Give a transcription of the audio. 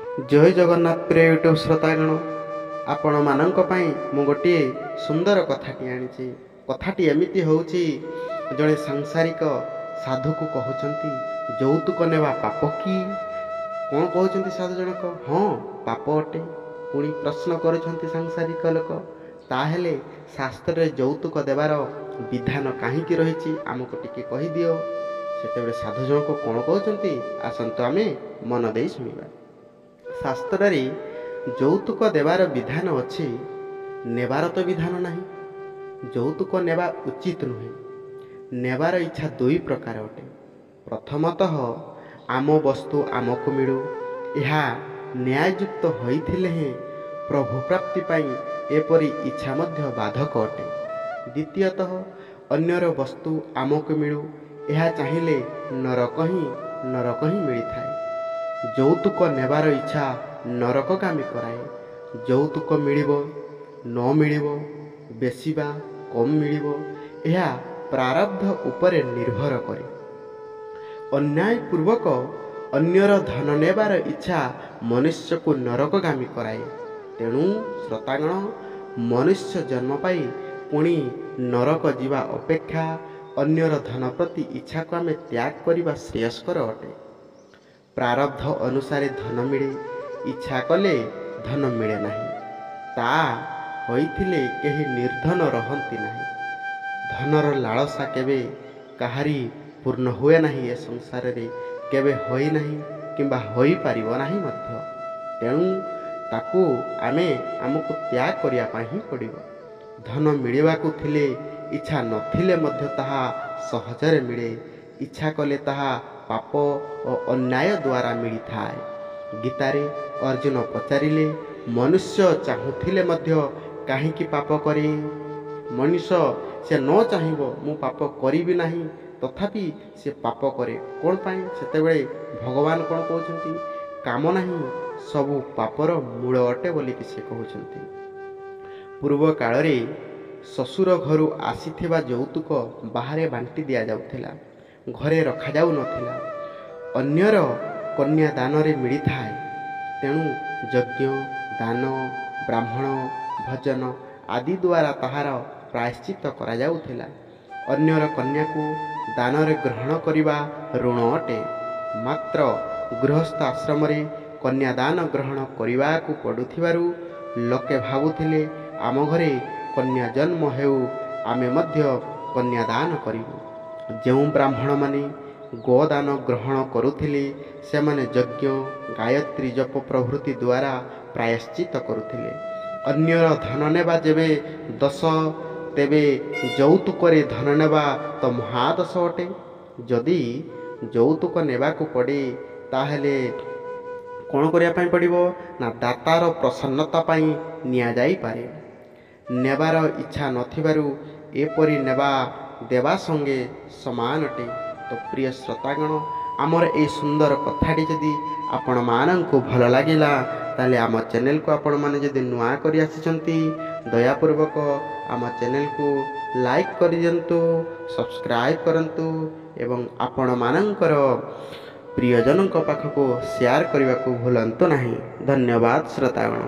जय जगन्नाथ प्रिय यूट्यूब श्रोतागण आपण मानक मु गोटे सुंदर कथाटी आनी कथाटी एमती हूँ जड़े सांसारिक साधु को कहते यौतुक नेवा पाप कि कौन कहते साधु जनक हाँ पाप अटे पुणी प्रश्न कर सांसारिक लोक ताहेले शास्त्र यौतुक देवार विधान कहीं रही आमको टिके कहीदि से साधु जनक कौन कहते आसतु आमे मन दे शुणा। शास्त्र रे यौतुक देवार विधान अच्छी नेबार तो विधान नहीं। यौतुक नेबा उचित नुहे। नेबार इच्छा दुई प्रकार अटे। प्रथमतः आम वस्तु आमको मिलू यह न्याययुक्त होइथिले हैं प्रभु प्राप्ति पाई एपरी इच्छा मध्य बाधक अटे। द्वितीयतः अन्यर वस्तु आमको मिलू यह चाहिए नरक ही मिली थाए। यौतुक नेबार इच्छा नरकगामी कराए। यौतुक मिलिबो न मिलिबो बेसी बा कम मिलिबो यह प्रारब्ध उपरे निर्भर करे। अन्यायपूर्वक अन्यर धन नेबार इच्छा मनुष्य को नरकगामी कराए। तेणु श्रोतागण मनुष्य जन्म पाई पुणी नरक जीवा अपेक्षा अन्यर धन प्रति इच्छा को आमे त्याग करने श्रेयस्कर अटे। प्रारब्ध अनुसार धन मिले इच्छा कले धन मिले नहीं ता होइथिले केही निर्धन रहंती नहीं। धनर लालसा केबे कहारी पूर्ण हुए नहीं। ए संसार रे केबे होई नहीं किंबा होई पारिबो नहीं मध्य। तेणु ताकू आमे आमको त्याग करिया पाही पड़िबो। धन मिलिबाकू थिले इच्छा नथिले मध्य ताहा सहजरे मिले। इच्छा कले ताहा पाप और अन्याय द्वारा मिली थाए। गीतारे अर्जुन पचारिले मनुष्य चाहूथिले मध्य काहींकी पाप करे। मनुष्य से न चाहिबो मु पाप करिबी नहीं तथापि से पाप करे कोन पाई। सेतेबेले भगवान कोन कहउछंती काम नहीं सबु पापर मूल अटे बोली कि से कहउछंती। पूर्व काल रे ससुर घरु आसीथिबा यौतुक बाहरे बांटी दिया जाउथिला। घरे रखा जाऊ नथिला। अन्यर कन्या दान रे मिली थाए। तेणु यज्ञ दान ब्राह्मण भजन आदि द्वारा ताहार प्रायश्चित करा जाउथिला। अन्यर कन्या को दान रे ग्रहण करिबा ऋण अटे। मात्र गृहस्थ आश्रम रे कन्या दान ग्रहण करिबा को पडुथिबारु लोके भाबुथिले आम घरे कन्या जन्म हेउ आमे मध्य कन्या दान करिबु। जो ब्राह्मण माने गोदान ग्रहण करुथिले सेमाने यज्ञ गायत्री जप प्रभृति द्वारा प्रायश्चित करुथिले। अन्यर धन नेबा जेबे दश तेबे यौतुक रे धन नेबा तो महादश अटे। जदि यौतुक नेबा को पड़े ताहेले कौन करिया पाई पड़िबो ना दातार प्रसन्नता पाई निया जाई पारे। नेबार इच्छा नथिबारु एपरि नेबा देवा संगे समान अटे। तो प्रिय श्रोतागण आमर ए सुंदर कथाटी जदि आपण माननकु भल लागिला ताले आम चैनल को आपण माने जदि नुआ करि आछिचंती दयापूर्वक आम चैनल को लाइक करि दियंतु सब्सक्राइब करंतु एवं आपण माननकर प्रियजनक पाखको शेयर करने को भूलंतु नहीं। धन्यवाद श्रोतागण।